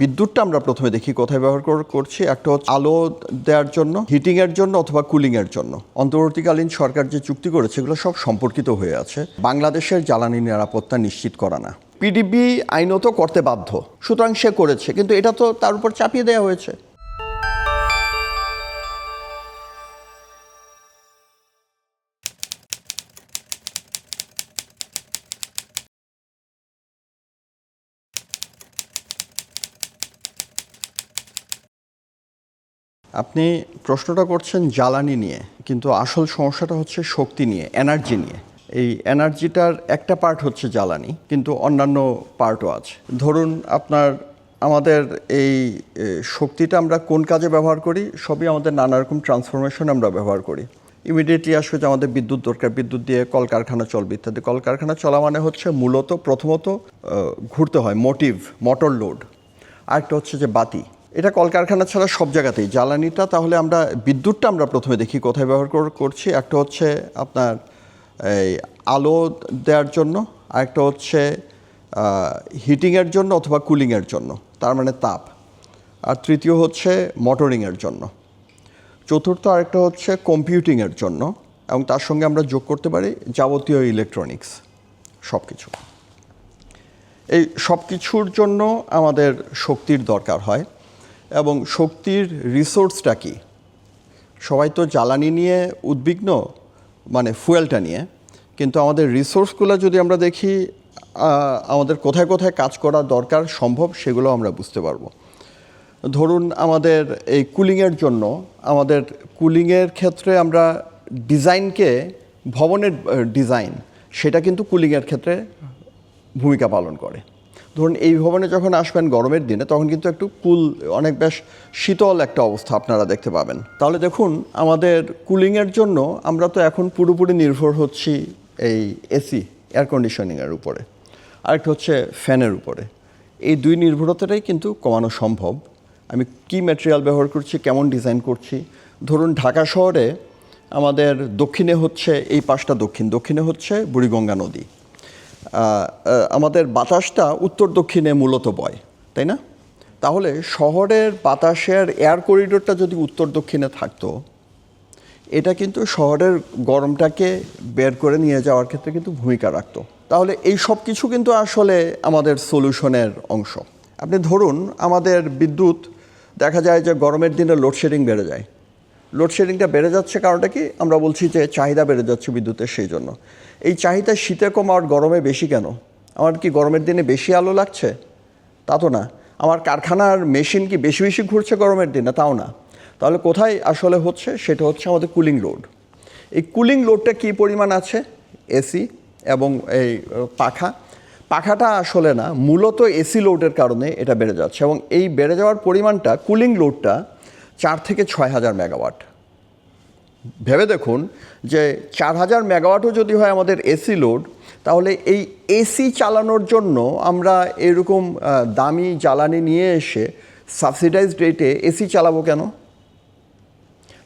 বিদ্যুৎটা আমরা প্রথমে দেখি কোথায় ব্যবহার করছি। একটা হচ্ছে আলো দেওয়ার জন্য, হিটিংয়ের জন্য অথবা কুলিংয়ের জন্য। অন্তর্বর্তীকালীন সরকার যে চুক্তি করেছে এগুলো সব সম্পর্কিত হয়ে আছে বাংলাদেশের জ্বালানি নিরাপত্তা নিশ্চিত করা না। পিডিবি আইনত করতে বাধ্য, সুতরাং সে করেছে, কিন্তু এটা তো তার উপর চাপিয়ে দেওয়া হয়েছে। আপনি প্রশ্নটা করছেন জ্বালানি নিয়ে, কিন্তু আসল সমস্যাটা হচ্ছে শক্তি নিয়ে, এনার্জি নিয়ে। এই এনার্জিটার একটা পার্ট হচ্ছে জ্বালানি, কিন্তু অন্যান্য পার্টও আছে। ধরুন আমাদের এই শক্তিটা আমরা কোন কাজে ব্যবহার করি, সবই আমাদের নানা রকম ট্রান্সফরমেশন আমরা ব্যবহার করি। ইমিডিয়েটলি আসবে যে আমাদের বিদ্যুৎ দরকার, বিদ্যুৎ দিয়ে কলকারখানা চলবে ইত্যাদি। কলকারখানা চলা মানে হচ্ছে প্রথমত ঘুরতে হয়, মোটর লোড। আরেকটা হচ্ছে যে বাতি। এটা কলকারখানা ছাড়া সব জায়গাতেই জ্বালানিটা। তাহলে বিদ্যুৎটা আমরা প্রথমে দেখি কোথায় ব্যবহার করছি। একটা হচ্ছে এই আলো দেওয়ার জন্য, আরেকটা হচ্ছে হিটিংয়ের জন্য অথবা কুলিংয়ের জন্য, তার মানে তাপ। আর তৃতীয় হচ্ছে মোটরিংয়ের জন্য। চতুর্থ আরেকটা হচ্ছে কম্পিউটিংয়ের জন্য, এবং তার সঙ্গে আমরা যোগ করতে পারি যাবতীয় ইলেকট্রনিক্স সব কিছু। এই সব কিছুর জন্য আমাদের শক্তির দরকার হয়, এবং শক্তির রিসোর্সটা কি? সবাই তো জ্বালানি নিয়ে উদ্বিগ্ন, মানে ফুয়েলটা নিয়ে, কিন্তু আমাদের রিসোর্সগুলো যদি আমরা দেখি, আমাদের কোথায় কোথায় কাজ করা দরকার সম্ভব সেগুলো আমরা বুঝতে পারবো। ধরুন আমাদের এই কুলিংয়ের জন্য, আমাদের কুলিংয়ের ক্ষেত্রে আমরা ডিজাইনকে, ভবনের ডিজাইন, সেটা কিন্তু কুলিংয়ের ক্ষেত্রে ভূমিকা পালন করে। ধরুন এই ভবনে যখন আসবেন গরমের দিনে, তখন কিন্তু একটু অনেক বেশ শীতল একটা অবস্থা আপনারা দেখতে পাবেন। তাহলে দেখুন আমাদের কুলিংয়ের জন্য আমরা তো এখন পুরোপুরি নির্ভর হচ্ছি এই এসি, এয়ার কন্ডিশনিংয়ের উপরে, আরেকটা হচ্ছে ফ্যানের উপরে। এই দুই নির্ভরতাটাই কিন্তু কমানো সম্ভব। আমি কি ম্যাটেরিয়াল ব্যবহার করছি, কেমন ডিজাইন করছি। ধরুন ঢাকা শহরে আমাদের দক্ষিণে হচ্ছে, এই পাশটা দক্ষিণে হচ্ছে বুড়িগঙ্গা নদী। আমাদের বাতাসটা উত্তর দক্ষিণে মূলত বয়, তাই না? তাহলে শহরের বাতাসের এয়ার করিডোরটা যদি উত্তর দক্ষিণে থাকতো, এটা কিন্তু শহরের গরমটাকে বের করে নিয়ে যাওয়ার ক্ষেত্রে কিন্তু ভূমিকা রাখতো। তাহলে এই সব কিছু কিন্তু আসলে আমাদের সলিউশনের অংশ। আপনি ধরুন আমাদের বিদ্যুৎ, দেখা যায় যে গরমের দিনে লোডশেডিং বেড়ে যায়। লোডশেডিংটা বেড়ে যাচ্ছে কারণটা কি? আমরা বলছি যে চাহিদা বেড়ে যাচ্ছে বিদ্যুতের, সেই জন্য। এই চাহিদা শীতে কম আর গরমে বেশি কেন? আমার কি গরমের দিনে বেশি আলো লাগছে? তা তো না। আমার কারখানার মেশিন কি বেশি বেশি ঘুরছে গরমের দিনে? তাও না। তাহলে কোথায় আসলে হচ্ছে? সেটা হচ্ছে আমাদের কুলিং লোড। এই কুলিং লোডটা কী পরিমাণ আছে? এসি এবং এই পাখাটা আসলে না, মূলত এসি লোডের কারণে এটা বেড়ে যাচ্ছে, এবং এই বেড়ে যাওয়ার পরিমাণটা, কুলিং লোডটা 4 থেকে 6 হাজার মেগাওয়াট। ভেবে দেখুন যে 4000 মেগাওয়াটও যদি হয় আমাদের এসি লোড, তাহলে এই এসি চালানোর জন্য আমরা এরকম দামি জ্বালানি নিয়ে এসে সাবসিডাইজড রেটে এসি চালাবো কেন?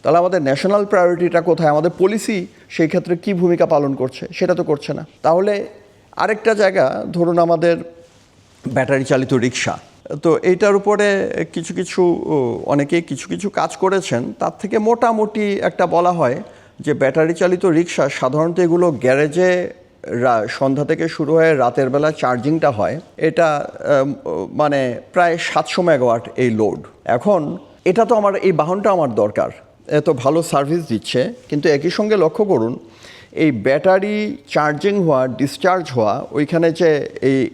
তাহলে আমাদের ন্যাশনাল প্রায়োরিটিটা কোথায়? আমাদের পলিসি সেই ক্ষেত্রে কী ভূমিকা পালন করছে? সেটা তো করছে না। তাহলে আরেকটা জায়গা, ধরুন আমাদের ব্যাটারি চালিত রিক্সা। তো এইটার উপরে অনেকেই কিছু কাজ করেছেন। তার থেকে মোটামুটি একটা বলা হয় যে ব্যাটারি চালিত রিক্সা সাধারণত এগুলো গ্যারেজে সন্ধ্যা থেকে শুরু হয়ে রাতের বেলা চার্জিংটা হয়, এটা মানে প্রায় 700 মেগাওয়াট এই লোড। এখন এটা তো এই বাহনটা আমার দরকার, এত ভালো সার্ভিস দিচ্ছে, কিন্তু একই সঙ্গে লক্ষ্য করুন এই ব্যাটারি চার্জিং হওয়া, ডিসচার্জ হওয়া, ওইখানে যে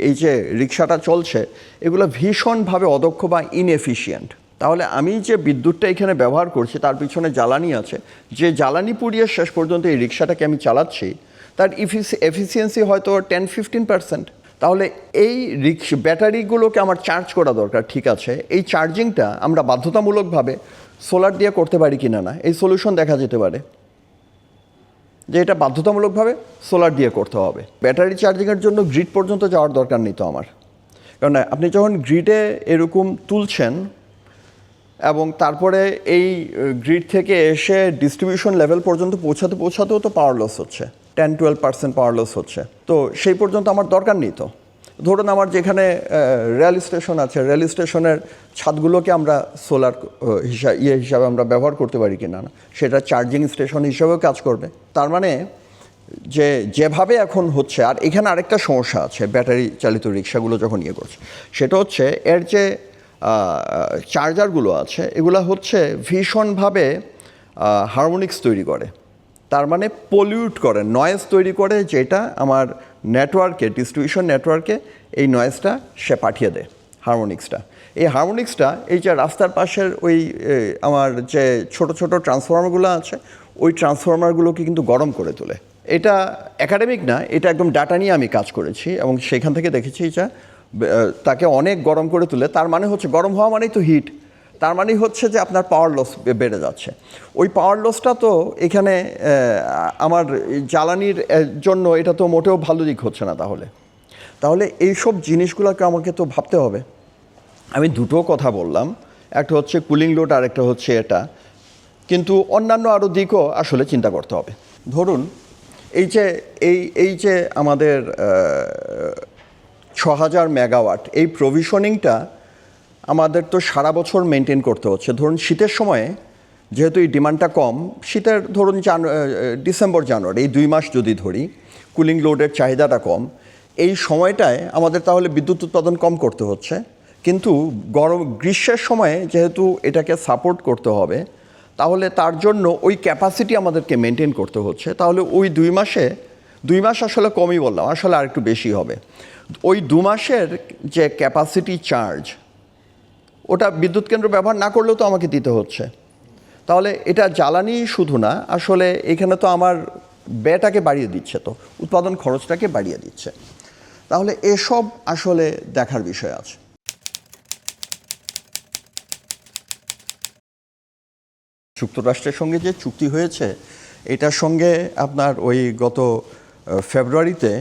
এই যে রিক্সাটা চলছে, এগুলো ভীষণভাবে অদক্ষ বা ইনএফিশিয়েন্ট। তাহলে আমি যে বিদ্যুৎটা এখানে ব্যবহার করছি তার পিছনে জ্বালানি আছে, যে জ্বালানি পুড়িয়ে শেষ পর্যন্ত এই রিক্সাটাকে আমি চালাচ্ছি, তার এফিসিয়েন্সি হয়তো 10-15%। তাহলে এই ব্যাটারিগুলোকে আমার চার্জ করা দরকার, ঠিক আছে। এই চার্জিংটা আমরা বাধ্যতামূলকভাবে সোলার দিয়ে করতে পারি কিনা না, এই সলিউশন দেখা যেতে পারে যে এটা বাধ্যতামূলকভাবে সোলার দিয়ে করতে হবে। ব্যাটারি চার্জিংয়ের জন্য গ্রিড পর্যন্ত যাওয়ার দরকার নেই তো আমার, কারণ আপনি যখন গ্রিডে এরকম তুলছেন এবং তারপরে এই গ্রিড থেকে এসে ডিস্ট্রিবিউশন লেভেল পর্যন্ত পৌঁছাতেও তো পাওয়ার লস হচ্ছে, 10-12% পাওয়ার লস হচ্ছে। তো সেই পর্যন্ত আমার দরকার নেই তো। ধরুন আমার যেখানে রেল স্টেশন আছে, রেল স্টেশনের ছাদগুলোকে আমরা সোলার হিসাবে আমরা ব্যবহার করতে পারি কিনা না, সেটা চার্জিং স্টেশন হিসাবেও কাজ করবে। তার মানে যেভাবে এখন হচ্ছে, আর এখানে আরেকটা সমস্যা আছে ব্যাটারি চালিত রিক্সাগুলো যখন ইয়ে করছে, সেটা হচ্ছে এর যে চার্জারগুলো আছে এগুলো হচ্ছে ভীষণভাবে হারমোনিক্স তৈরি করে, তার মানে পলিউট করে, নয়েজ তৈরি করে, যেটা আমার নেটওয়ার্কে, ডিস্ট্রিবিউশন নেটওয়ার্কে এই নয়েজটা সে পাঠিয়ে দেয় হারমোনিক্সটা। এই হারমোনিক্সটা এই যে রাস্তার পাশের ওই আমার যে ছোট ছোট ট্রান্সফর্মারগুলো আছে, ওই ট্রান্সফর্মারগুলোকে কিন্তু গরম করে তোলে। এটা একাডেমিক না, এটা একদম ডাটা নিয়ে আমি কাজ করেছি এবং সেখান থেকে দেখেছি যে তাকে অনেক গরম করে তোলে। তার মানে হচ্ছে গরম হওয়া মানেই তো হিট, তার মানে হচ্ছে যে আপনার পাওয়ার লস বেড়ে যাচ্ছে। ওই পাওয়ার লসটা তো এখানে আমার জ্বালানির জন্য এটা তো মোটেও ভালো দিক হচ্ছে না। তাহলে এইসব জিনিসগুলোকে আমাকে তো ভাবতে হবে। আমি দুটো কথা বললাম, একটা হচ্ছে কুলিং লোড আর একটা হচ্ছে এটা, কিন্তু অন্যান্য আরও দিকও আসলে চিন্তা করতে হবে। ধরুন এই যে আমাদের 6000 মেগাওয়াট এই প্রভিশনিংটা আমাদের তো সারা বছর মেনটেন করতে হচ্ছে। ধরুন শীতের সময়ে যেহেতু এই ডিমান্ডটা কম, শীতের ধরুন ডিসেম্বর জানুয়ারি এই 2 মাস যদি ধরি, কুলিং লোডের চাহিদাটা কম, এই সময়টায় আমাদের তাহলে বিদ্যুৎ উৎপাদন কম করতে হচ্ছে। কিন্তু গ্রীষ্মের সময়ে যেহেতু এটাকে সাপোর্ট করতে হবে, তাহলে তার জন্য ওই ক্যাপাসিটি আমাদেরকে মেনটেন করতে হচ্ছে। তাহলে ওই 2 মাস আসলে কমই বললাম, আসলে আর একটু বেশি হবে। ওই 2 মাসের যে ক্যাপাসিটি চার্জ, ওটা বিদ্যুৎ কেন্দ্র ব্যবহার না করলেও তো আমাকে দিতে হচ্ছে। তাহলে এটা জ্বালানি শুধু না, আসলে এখানে তো আমার ব্যয়টাকে বাড়িয়ে দিচ্ছে, তো উৎপাদন খরচটাকে বাড়িয়ে দিচ্ছে। তাহলে এসব আসলে দেখার বিষয় আছে। যুক্তরাষ্ট্রের সঙ্গে যে চুক্তি হয়েছে, এটার সঙ্গে আপনার ওই গত ফেব্রুয়ারিতে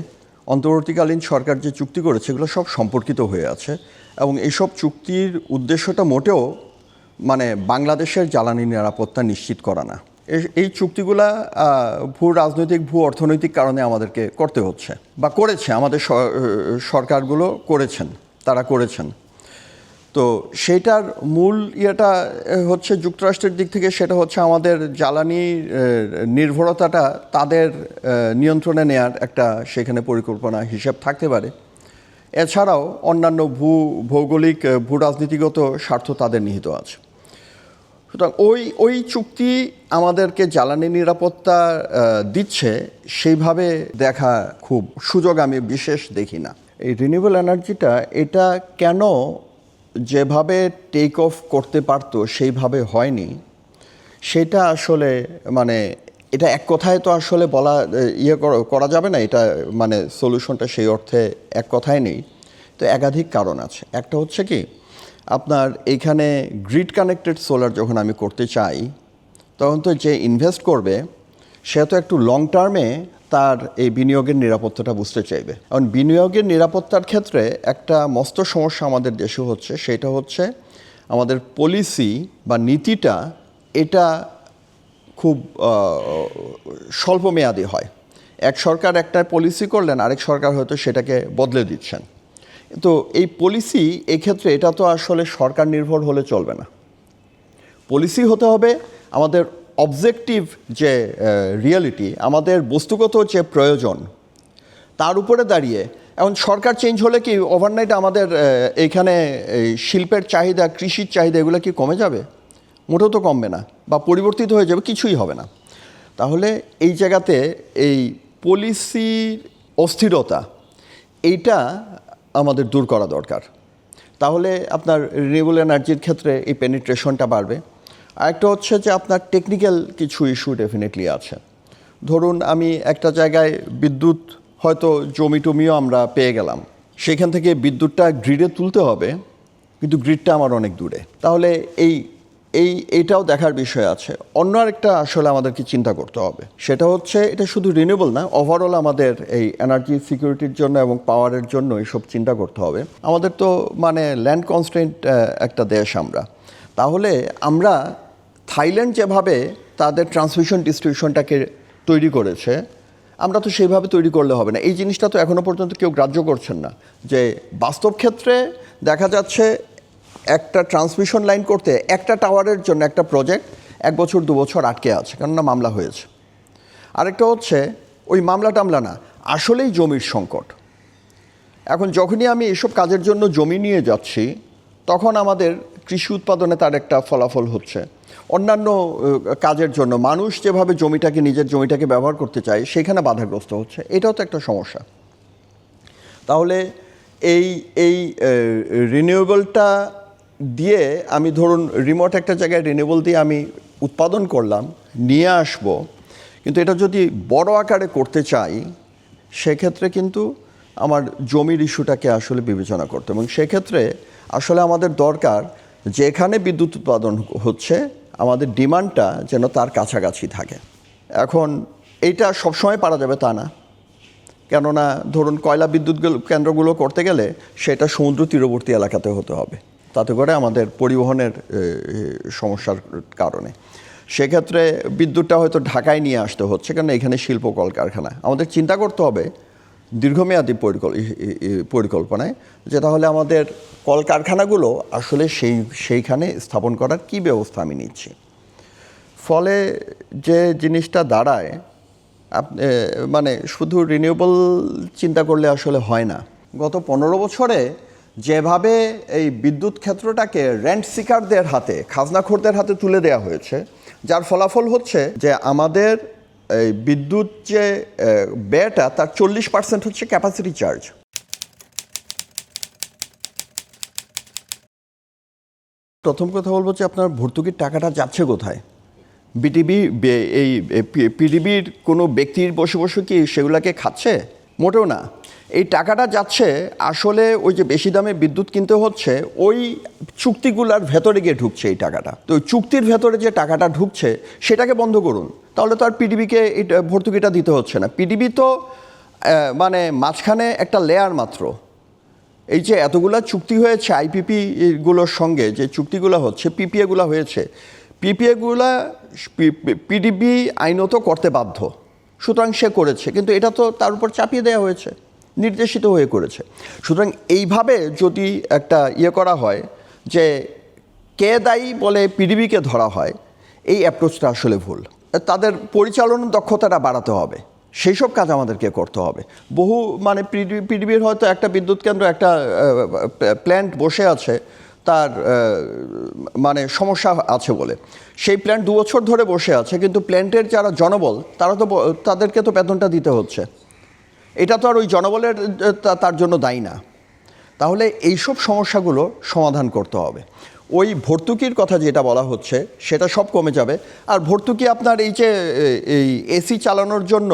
অন্তর্বর্তীকালীন সরকার যে চুক্তি করেছে, এগুলো সব সম্পর্কিত হয়ে আছে। এবং এইসব চুক্তির উদ্দেশ্যটা মোটেও মানে বাংলাদেশের জ্বালানি নিরাপত্তা নিশ্চিত করা না। এই চুক্তিগুলা ভূ রাজনৈতিক, ভূ অর্থনৈতিক কারণে আমাদেরকে করতে হচ্ছে, বা করেছে আমাদের সরকারগুলো তারা করেছেন। তো সেইটার মূল ইয়েটা হচ্ছে যুক্তরাষ্ট্রের দিক থেকে, সেটা হচ্ছে আমাদের জ্বালানি নির্ভরতাটা তাদের নিয়ন্ত্রণে নেয়ার একটা সেখানে পরিকল্পনা হিসেব থাকতে পারে। এছাড়াও অন্যান্য ভৌগোলিক, ভূ রাজনীতিগত স্বার্থ তাদের নিহিত আছে। সুতরাং ওই চুক্তি আমাদেরকে জ্বালানি নিরাপত্তা দিচ্ছে, সেইভাবে দেখা খুব সুযোগ আমি বিশেষ দেখি না। এই রিনিউয়েবল এনার্জিটা এটা কেন যেভাবে টেক অফ করতে পারতো সেইভাবে হয়নি, সেটা আসলে মানে এটা এক কথায় তো আসলে বলা করা যাবে না। এটা মানে সলিউশনটা সেই অর্থে এক কথায় নেই। তো একাধিক কারণ আছে। একটা হচ্ছে কি, আপনার এইখানে গ্রিড কানেক্টেড সোলার যখন আমি করতে চাই, তখন তো যে ইনভেস্ট করবে সে তো একটু লং টার্মে তার এই বিনিয়োগের নিরাপত্তাটা বুঝতে চাইবে। কারণ বিনিয়োগের নিরাপত্তার ক্ষেত্রে একটা মস্ত সমস্যা আমাদের দেশে হচ্ছে, সেটা হচ্ছে আমাদের পলিসি বা নীতিটা এটা খুব স্বল্পমেয়াদী হয়। এক সরকার একটা পলিসি করলেন, আরেক সরকার হয়তো সেটাকে বদলে দিচ্ছেন। তো এই পলিসি এক্ষেত্রে এটা তো আসলে সরকার নির্ভর হলে চলবে না। পলিসি হতে হবে আমাদের অবজেক্টিভ যে রিয়েলিটি, আমাদের বস্তুগত যে প্রয়োজন, তার উপরে দাঁড়িয়ে। এখন সরকার চেঞ্জ হলে কি ওভারনাইট আমাদের এইখানে শিল্পের চাহিদা, কৃষির চাহিদা এগুলো কি কমে যাবে? মোটেও তো কমবে না, বা পরিবর্তিত হয়ে যাবে, কিছুই হবে না। তাহলে এই জায়গাতে এই পলিসির অস্থিরতা এইটা আমাদের দূর করা দরকার। তাহলে আপনার রিনিউয়েবল এনার্জির ক্ষেত্রে এই পেনিট্রেশনটা বাড়বে। আরেকটা হচ্ছে যে আপনার টেকনিক্যাল কিছু ইস্যু ডেফিনেটলি আছে। ধরুন আমি একটা জায়গায় বিদ্যুৎ হয়তো জমি টমিও আমরা পেয়ে গেলাম, সেখান থেকে বিদ্যুৎটা গ্রিডে তুলতে হবে, কিন্তু গ্রিডটা আমার অনেক দূরে। তাহলে এইটাও দেখার বিষয় আছে। অন্য আরেকটা আসলে আমাদেরকে চিন্তা করতে হবে, সেটা হচ্ছে এটা শুধু রিনিউয়েবল না, ওভারঅল আমাদের এই এনার্জি সিকিউরিটির জন্য এবং পাওয়ারের জন্য এইসব চিন্তা করতে হবে। আমাদের তো মানে ল্যান্ড কনস্ট্রেন্ট একটা দেশ আমরা। তাহলে আমরা থাইল্যান্ড যেভাবে তাদের ট্রান্সমিশন ডিস্ট্রিবিউশনটাকে তৈরি করেছে, আমরা তো সেইভাবে তৈরি করলে হবে না। এই জিনিসটা তো এখনও পর্যন্ত কেউ গ্রাহ্য করছেন না, যে বাস্তব ক্ষেত্রে দেখা যাচ্ছে একটা ট্রান্সমিশন লাইন করতে একটা টাওয়ারের জন্য একটা প্রজেক্ট 1 বছর 2 বছর আটকে আছে, কেননা মামলা হয়েছে। আরেকটা হচ্ছে ওই মামলা টামলা না, আসলেই জমির সংকট। এখন যখনই আমি এসব কাজের জন্য জমি নিয়ে যাচ্ছি, তখন আমাদের কৃষি উৎপাদনে তার একটা ফলাফল হচ্ছে। অন্যান্য কাজের জন্য মানুষ যেভাবে নিজের জমিটাকে ব্যবহার করতে চায়, সেখানে বাধাগ্রস্ত হচ্ছে। এটাও তো একটা সমস্যা। তাহলে এই রিনিউয়েবলটা দিয়ে আমি ধরুন রিমোট একটা জায়গায় রিনিউয়েবল দিয়ে আমি উৎপাদন করলাম, নিয়ে আসব, কিন্তু এটা যদি বড় আকারে করতে চাই, সেক্ষেত্রে কিন্তু আমার জমির ইস্যুটাকে আসলে বিবেচনা করতে, এবং সেক্ষেত্রে আসলে আমাদের দরকার যেখানে বিদ্যুৎ উৎপাদন হচ্ছে আমাদের ডিমান্ডটা যেন তার কাছাকাছি থাকে। এখন এইটা সবসময় পারা যাবে তা না, কেননা ধরুন কয়লা বিদ্যুৎ কেন্দ্রগুলো করতে গেলে সেটা সমুদ্র তীরবর্তী এলাকাতে হতে হবে, তাতে করে আমাদের পরিবহনের সমস্যার কারণে। সেক্ষেত্রে বিদ্যুৎটা হয়তো ঢাকায় নিয়ে আসতে হচ্ছে, কারণ এখানে শিল্প কলকারখানা। আমাদের চিন্তা করতে হবে দীর্ঘমেয়াদী পরিকল্পনায়, যে তাহলে আমাদের কলকারখানাগুলো আসলে সেইখানে স্থাপন করার কি ব্যবস্থা আমি নিচ্ছি। ফলে যে জিনিসটা দাঁড়ায়, মানে শুধু রিনিউয়েবল চিন্তা করলে আসলে হয় না। গত 15 বছরে যেভাবে এই বিদ্যুৎ ক্ষেত্রটাকে রেন্ট সিকারদের হাতে, খাজনাখোরদের হাতে তুলে দেওয়া হয়েছে, যার ফলাফল হচ্ছে যে আমাদের এই বিদ্যুৎ যে ব্যয়টা তার 40% হচ্ছে ক্যাপাসিটি চার্জ। প্রথম কথা বলবো যে আপনার ভর্তুকির টাকাটা যাচ্ছে কোথায়? পিডিবির কোনো ব্যক্তির বসে বসে কি সেগুলোকে খাচ্ছে? মোটেও না। এই টাকাটা যাচ্ছে আসলে ওই যে বেশি দামে বিদ্যুৎ কিনতে হচ্ছে, ওই চুক্তিগুলার ভেতরে গিয়ে ঢুকছে এই টাকাটা। তো ওই চুক্তির ভেতরে যে টাকাটা ঢুকছে সেটাকে বন্ধ করুন, তাহলে তো আর পিডিবিকে এই ভর্তুকিটা দিতে হচ্ছে না। পিডিবি তো মানে মাঝখানে একটা লেয়ার মাত্র। এই যে এতগুলা চুক্তি হয়েছে আইপিপিগুলোর সঙ্গে, যে চুক্তিগুলো হচ্ছে, পিপিএগুলো হয়েছে, পিপিএগুলা পিডিবি আইনত করতে বাধ্য, সুতরাং সে করেছে, কিন্তু এটা তো তার উপর চাপিয়ে দেওয়া হয়েছে, নির্দেশিত হয়ে করেছে। সুতরাং এইভাবে যদি একটা করা হয় যে কে দায়ী বলে পিডিবিকে ধরা হয়, এই অ্যাপ্রোচটা আসলে ভুল। তাদের পরিচালনার দক্ষতাটা বাড়াতে হবে, সেই সব কাজ আমাদেরকে করতে হবে। বহু মানে পিডিবির হয়তো একটা বিদ্যুৎ কেন্দ্র, একটা প্ল্যান্ট বসে আছে, তার মানে সমস্যা আছে বলে সেই প্ল্যান্ট 2 বছর ধরে বসে আছে, কিন্তু প্ল্যান্টের যারা জনবল তাদেরকে তো বেতনটা দিতে হচ্ছে। এটা তো আর ওই জনবলের তার জন্য দায়ী না। তাহলে এইসব সমস্যাগুলো সমাধান করতে হবে। ওই ভর্তুকির কথা যেটা বলা হচ্ছে সেটা সব কমে যাবে। আর ভর্তুকি আপনার এই যে এই এসি চালানোর জন্য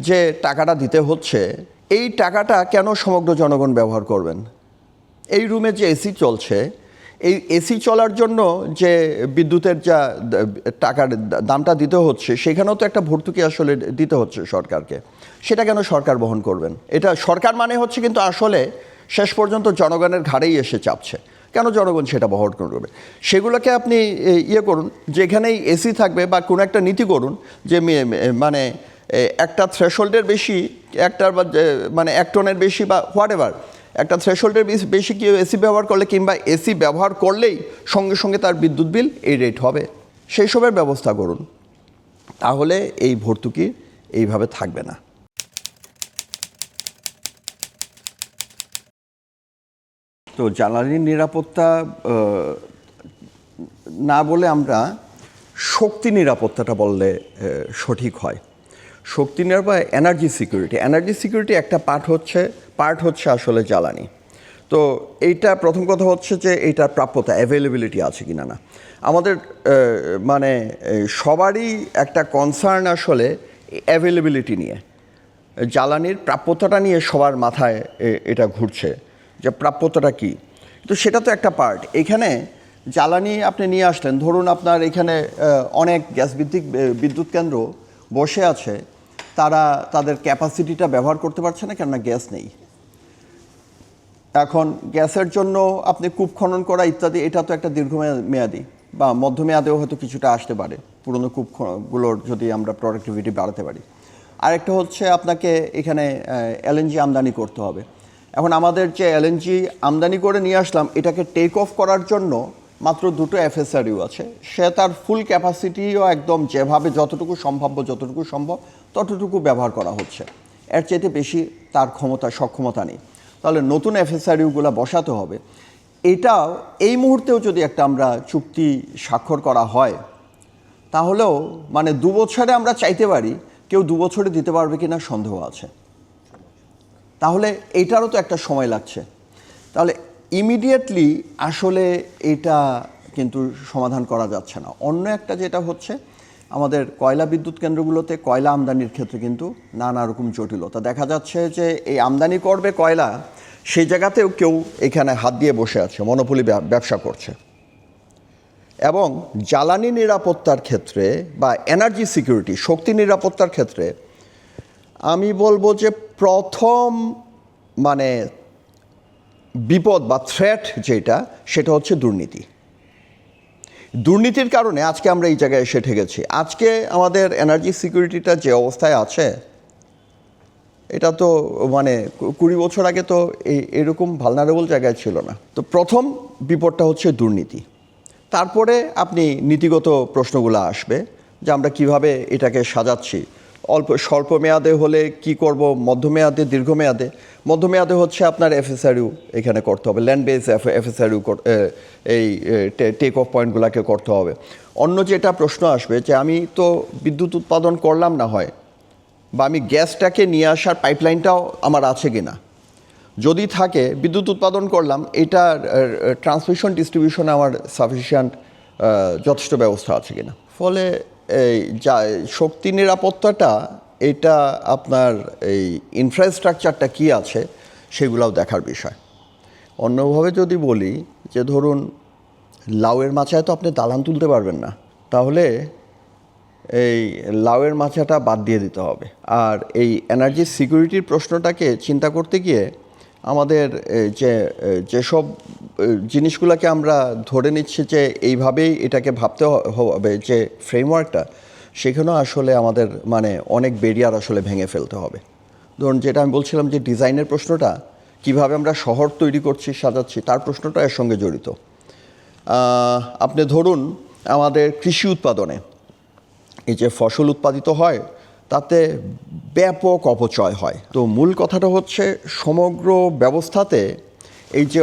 যে টাকাটা দিতে হচ্ছে, এই টাকাটা কেন সমগ্র জনগণ ব্যবহার করবেন? এই রুমে যে এসি চলছে, এই এসি চলার জন্য যে বিদ্যুতের যা টাকার দামটা দিতে হচ্ছে, সেখানেও তো একটা ভর্তুকি আসলে দিতে হচ্ছে সরকারকে। সেটা কেন সরকার বহন করবেন? এটা সরকার মানে হচ্ছে, কিন্তু আসলে শেষ পর্যন্ত জনগণের ঘাড়েই এসে চাপছে। কেন জনগণ সেটা বহন করবে? সেগুলোকে আপনি করুন, যেখানেই এসি থাকবে, বা কোনো একটা নীতি করুন যে মানে একটা থ্রেশহোল্ডের বেশি, একটার বা মানে 1 টনের বেশি বা হোয়াট এভার, একটা থ্রেশহোল্ডের বেশি কেউ এসি ব্যবহার করলে, কিংবা এসি ব্যবহার করলেই সঙ্গে সঙ্গে তার বিদ্যুৎ বিল এই রেট হবে, সেই সবের ব্যবস্থা করুন। তাহলে এই ভর্তুকি এইভাবে থাকবে না। তো জ্বালানির নিরাপত্তা না বলে আমরা শক্তি নিরাপত্তাটা বললে সঠিক হয়। শক্তি নিরাপত্তা, এনার্জি সিকিউরিটি একটা পার্ট হচ্ছে আসলে জ্বালানি। তো এইটা প্রথম কথা হচ্ছে যে এইটার প্রাপ্যতা, অ্যাভেলেবিলিটি আছে কিনা না। আমাদের মানে সবারই একটা কনসার্ন আসলে অ্যাভেলেবিলিটি নিয়ে, জ্বালানির প্রাপ্যতাটা নিয়ে সবার মাথায় এটা ঘুরছে যে প্রাপ্যতাটা কী। তো সেটা তো একটা পার্ট। এখানে জ্বালানি আপনি নিয়ে আসলেন, ধরুন আপনার এখানে অনেক গ্যাস ভিত্তিক বিদ্যুৎ কেন্দ্র বসে আছে, তারা তাদের ক্যাপাসিটিটা ব্যবহার করতে পারছে না, কেননা গ্যাস নেই। এখন গ্যাসের জন্য আপনি কূপ খনন করা ইত্যাদি, এটা তো একটা দীর্ঘমেয়াদী বা মধ্যমেয়াদেও হয়তো কিছুটা আসতে পারে, পুরনো কূপগুলোর যদি আমরা প্রোডাক্টিভিটি বাড়াতে পারি। আরেকটা হচ্ছে আপনাকে এখানে এলএনজি আমদানি করতে হবে। এখন আমাদের যে এলএনজি আমদানি করে নিয়ে আসলাম, এটাকে টেক অফ করার জন্য মাত্র 2টো এফএসআরইউ আছে। সে তার ফুল ক্যাপাসিটিও একদম যেভাবে যতটুকু সম্ভব ততটুকু ব্যবহার করা হচ্ছে। এর চাইতে বেশি তার সক্ষমতা নেই। তাহলে নতুন এফএসআরইউগুলো বসাতে হবে। এটাও এই মুহূর্তেও যদি একটা আমরা চুক্তি স্বাক্ষর করা হয়, তাহলেও মানে 2 বছরে আমরা চাইতে পারি, কেউ 2 বছরে দিতে পারবে কিনা সন্দেহ আছে। তাহলে এইটারও তো একটা সময় লাগছে। তাহলে ইমিডিয়েটলি আসলে এটা কিন্তু সমাধান করা যাচ্ছে না। অন্য একটা যেটা হচ্ছে, আমাদের কয়লা বিদ্যুৎ কেন্দ্রগুলোতে কয়লা আমদানির ক্ষেত্রে কিন্তু নানা রকম জটিলতা দেখা যাচ্ছে। যে এই আমদানি করবে কয়লা, সেই জায়গাতেও কেউ এখানে হাত দিয়ে বসে আছে, মনোপলি ব্যবসা করছে। এবং জ্বালানি নিরাপত্তার ক্ষেত্রে বা এনার্জি সিকিউরিটি, শক্তি নিরাপত্তার ক্ষেত্রে আমি বলবো যে প্রথম মানে বিপদ বা থ্রেট সেটা হচ্ছে দুর্নীতির কারণে আজকে আমরা এই জায়গায় এসে ঠেকেছি। আজকে আমাদের এনার্জি সিকিউরিটিটা যে অবস্থায় আছে, এটা তো মানে 20 বছর আগে তো এরকম ভালনারেবল জায়গায় ছিল না। তো প্রথম বিপদটা হচ্ছে দুর্নীতি। তারপরে আপনি নীতিগত প্রশ্নগুলো আসবে, যে আমরা কিভাবে এটাকে সাজাচ্ছি। স্বল্প মেয়াদে হলে কি করব, মধ্যমেয়াদে, মধ্যমেয়াদে হচ্ছে আপনার এফএসআরইউ এখানে করতে হবে, ল্যান্ড বেস এফএসআরইউ এই টেক অফ পয়েন্টগুলোকে করতে হবে। অন্য যেটা প্রশ্ন আসবে, যে আমি তো বিদ্যুৎ উৎপাদন করলাম না হয়, বা আমি গ্যাসটাকে নিয়ে আসার পাইপলাইনটাও আমার আছে কিনা, যদি থাকে বিদ্যুৎ উৎপাদন করলাম, এটার ট্রান্সমিশন ডিস্ট্রিবিউশনে আমার সাফিসিয়েন্ট যথেষ্ট ব্যবস্থা আছে কিনা। ফলে এই যা শক্তি নিরাপত্তাটা, এটা আপনার এই ইনফ্রাস্ট্রাকচারটা কি আছে সেগুলোও দেখার বিষয়। অন্যভাবে যদি বলি, যে ধরুন লাউয়ের মাচায় তো আপনি দালান তুলতে পারবেন না, তাহলে এই লাউয়ের মাচাটা বাদ দিয়ে দিতে হবে। আর এই এনার্জি সিকিউরিটির প্রশ্নটাকে চিন্তা করতে গিয়ে আমাদের যেসব জিনিসগুলোকে আমরা ধরে নিচ্ছি যে এইভাবেই এটাকে ভাবতে হবে, যে ফ্রেমওয়ার্কটা, সেখানেও আসলে আমাদের মানে অনেক ব্যারিয়ার আসলে ভেঙে ফেলতে হবে। ধরুন যেটা আমি বলছিলাম, যে ডিজাইনের প্রশ্নটা, কিভাবে আমরা শহর তৈরি করছি, সাজাচ্ছি, তার প্রশ্নটা এর সঙ্গে জড়িত। আপনি ধরুন আমাদের কৃষি উৎপাদনে এই যে ফসল উৎপাদিত হয়, তাতে ব্যাপক অপচয় হয়। তো মূল কথাটা হচ্ছে, সমগ্র ব্যবস্থাতে এই যে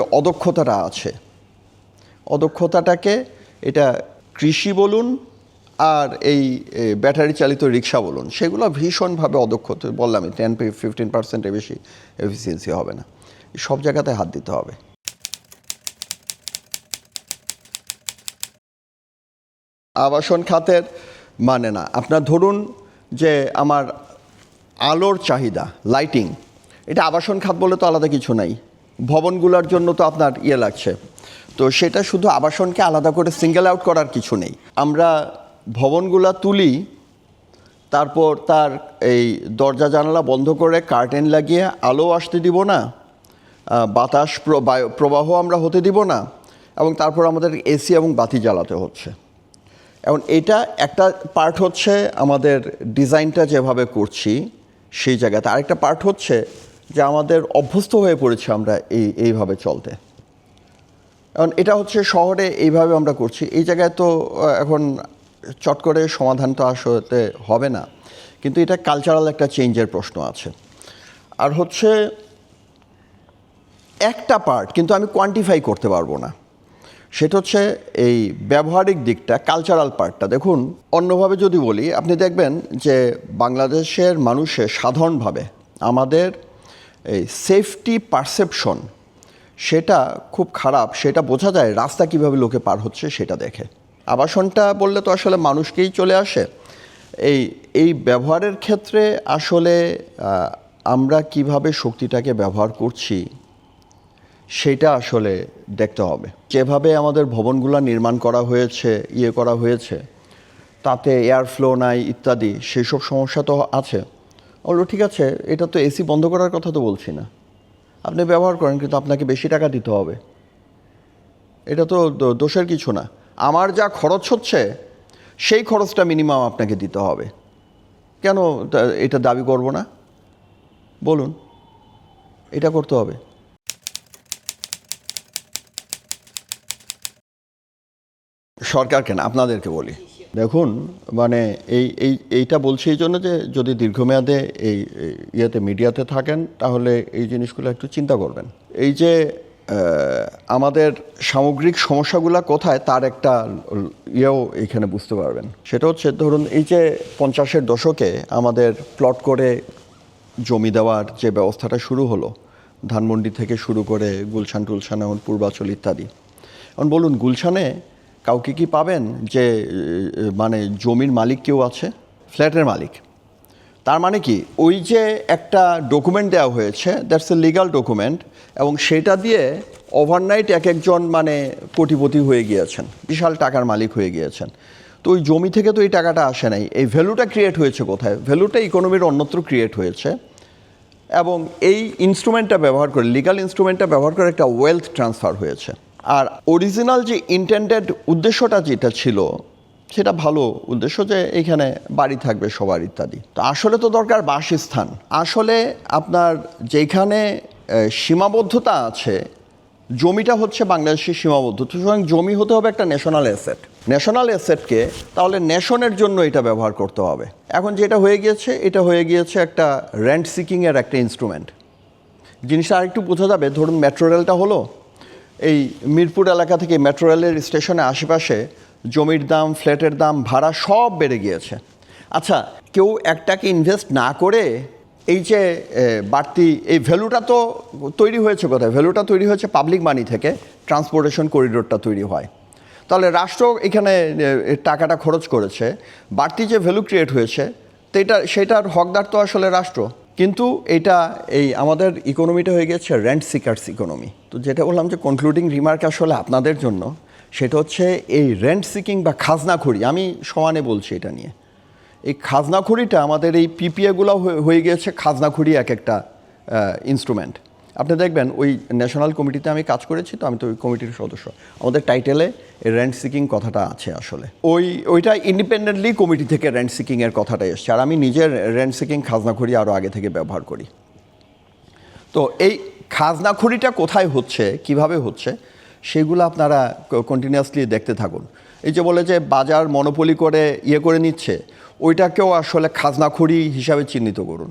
অদক্ষতাটাকে, এটা কৃষি বলুন আর এই ব্যাটারি চালিত রিক্সা বলুন, সেগুলো ভীষণভাবে অদক্ষতা। বললাম 10-15%-এর বেশি এফিসিয়েন্সি হবে না। সব জায়গাতে হাত দিতে হবে। আবাসন খাতের মানে না, আপনার ধরুন যে আমার আলোর চাহিদা, লাইটিং, এটা আবাসন খাত বলে তো আলাদা কিছু নাই। ভবনগুলোর জন্য তো আপনার লাগছে, তো সেটা শুধু আবাসনকে আলাদা করে সিঙ্গেল আউট করার কিছু নেই। আমরা ভবনগুলা তুলি, তারপর তার এই দরজা জানালা বন্ধ করে কার্টেন লাগিয়ে আলো আসতে দিব না, বাতাস প্রবাহ আমরা হতে দিব না, এবং তারপর আমাদের এসি এবং বাতি জ্বালাতে হচ্ছে। এখন এটা একটা পার্ট হচ্ছে আমাদের ডিজাইনটা যেভাবে করছি সেই জায়গাতে। আরেকটা পার্ট হচ্ছে যে আমাদের অভ্যস্ত হয়ে পড়েছি আমরা এইভাবে চলতে। এখন এটা হচ্ছে শহরে এইভাবে আমরা করছি, এই জায়গায় তো এখন চট করে সমাধান তো আসতে হবে না, কিন্তু এটা কালচারাল একটা চেঞ্জের প্রশ্ন আছে। আর হচ্ছে একটা পার্ট, কিন্তু আমি কোয়ান্টিফাই করতে পারবো না, সেটা হচ্ছে এই ব্যবহারিক দিকটা, কালচারাল পার্টটা। দেখুন অন্যভাবে যদি বলি, আপনি দেখবেন যে বাংলাদেশের মানুষের সাধারণভাবে আমাদের এই সেফটি পারসেপশন সেটা খুব খারাপ। সেটা বোঝা যায় রাস্তা কিভাবে লোকে পার হচ্ছে সেটা দেখে। আবাসনটা বললে তো আসলে মানুষকেই চলে আসে। এই ব্যবহারের ক্ষেত্রে আসলে আমরা কিভাবে শক্তিটাকে ব্যবহার করছি সেটা আসলে দেখতে হবে। যেভাবে আমাদের ভবনগুলো নির্মাণ করা হয়েছে, তাতে এয়ার ফ্লো নাই ইত্যাদি, সেই সব সমস্যা তো আছে। ঠিক আছে, এটা তো এসি বন্ধ করার কথা তো বলছি না, আপনি ব্যবহার করেন, কিন্তু আপনাকে বেশি টাকা দিতে হবে। এটা তো দোষের কিছু না। আমার যা খরচ হচ্ছে সেই খরচটা মিনিমাম আপনাকে দিতে হবে। কেন এটা দাবি করব না? বলুন, এটা করতে হবে। সরকার কেন, আপনাদেরকে বলি, দেখুন মানে এইটা বলছি এই জন্য যে যদি দীর্ঘমেয়াদে এই ইয়েতে মিডিয়াতে থাকেন তাহলে এই জিনিসগুলো একটু চিন্তা করবেন। এই যে আমাদের সামগ্রিক সমস্যাগুলো কোথায় তার একটা ইয়েও এখানে বুঝতে পারবেন। সেটা হচ্ছে ধরুন এই যে 50-এর দশকে আমাদের প্লট করে জমি দেওয়ার যে ব্যবস্থাটা শুরু হলো, ধানমন্ডি থেকে শুরু করে গুলশান টুলশান এখন পূর্বাচল ইত্যাদি। এখন বলুন গুলশানে কাউকে কি পাবেন যে মানে জমির মালিক কেউ আছে, ফ্ল্যাটের মালিক? তার মানে কি ওই যে একটা ডকুমেন্ট দেওয়া হয়েছে, দ্যাটস এ লিগাল ডকুমেন্ট, এবং সেটা দিয়ে ওভারনাইট এক একজন মানে কোটিপতি হয়ে গিয়েছেন, বিশাল টাকার মালিক হয়ে গিয়েছেন। তো ওই জমি থেকে তো এই টাকাটা আসে নাই। এই ভ্যালুটা ক্রিয়েট হয়েছে কোথায়? ভ্যালুটা ইকোনমির অন্যত্র ক্রিয়েট হয়েছে, এবং এই ইনস্ট্রুমেন্টটা ব্যবহার করে, লিগাল ইনস্ট্রুমেন্টটা ব্যবহার করে একটা ওয়েলথ ট্রান্সফার হয়েছে। আর অরিজিনাল যে ইন্টেন্ডেড উদ্দেশ্যটা যেটা ছিল সেটা ভালো উদ্দেশ্য, যে এইখানে বাড়ি থাকবে সবার ইত্যাদি। তো আসলে তো দরকার বাসস্থান। আসলে আপনার যেখানে সীমাবদ্ধতা আছে, জমিটা হচ্ছে বাংলাদেশের সীমাবদ্ধ, সুতরাং জমি হতে হবে একটা ন্যাশনাল অ্যাসেট। ন্যাশনাল অ্যাসেটকে তাহলে ন্যাশনের জন্য এটা ব্যবহার করতে হবে। এখন যেটা হয়ে গিয়েছে, এটা হয়ে গিয়েছে একটা রেন্ট সিকিংয়ের একটা ইনস্ট্রুমেন্ট। জিনিসটা আরেকটু বোঝা যাবে, ধরুন মেট্রো রেলটা হলো, এই মিরপুর এলাকা থেকে মেট্রো রেলের স্টেশনের আশেপাশে জমির দাম, ফ্ল্যাটের দাম, ভাড়া সব বেড়ে গিয়েছে। আচ্ছা, কেউ একটাকে ইনভেস্ট না করে এই যে বাড়তি এই ভ্যালুটা তো তৈরি হয়েছে কোথায়? ভ্যালুটা তৈরি হয়েছে পাবলিক মানি থেকে, ট্রান্সপোর্টেশন করিডোরটা তৈরি হয়। তাহলে রাষ্ট্র এখানে টাকাটা খরচ করেছে, বাড়তি যে ভ্যালু ক্রিয়েট হয়েছে তো সেটার হকদার তো আসলে রাষ্ট্র। কিন্তু এটা এই আমাদের ইকোনমিটা হয়ে গেছে রেন্ট সিকার্স ইকোনমি। তো যেটা বললাম যে কনক্লুডিং রিমার্ক আসলে আপনাদের জন্য, সেটা হচ্ছে এই রেন্ট সিকিং বা খাজনাখড়ি, আমি সমানে বলছি এটা নিয়ে। এই খাজনাখড়িটা আমাদের এই পিপিএগুলো হয়ে গিয়েছে খাজনাখড়ি এক একটা ইনস্ট্রুমেন্ট। আপনি দেখবেন ওই ন্যাশনাল কমিটিতে আমি কাজ করেছি, তো আমি তো ওই কমিটির সদস্য। আমাদের টাইটেলে এই রেন্ট সিকিং কথাটা আছে আসলে। ওইটা ইন্ডিপেন্ডেন্টলি কমিটি থেকে রেন্ট সিকিংয়ের কথাটা এসছে। আর আমি নিজের রেন্ট সিকিং খাজনাখড়ি আরও আগে থেকে ব্যবহার করি। তো এই খাজনাখড়িটা কোথায় হচ্ছে, কিভাবে হচ্ছে, সেগুলো আপনারা কন্টিনিউয়াসলি দেখতে থাকুন। এই যে বলে যে বাজার মনোপলি করে ইয়ে করে নিচ্ছে, ওইটাকেও আসলে খাজনাখড়ি হিসাবে চিহ্নিত করুন।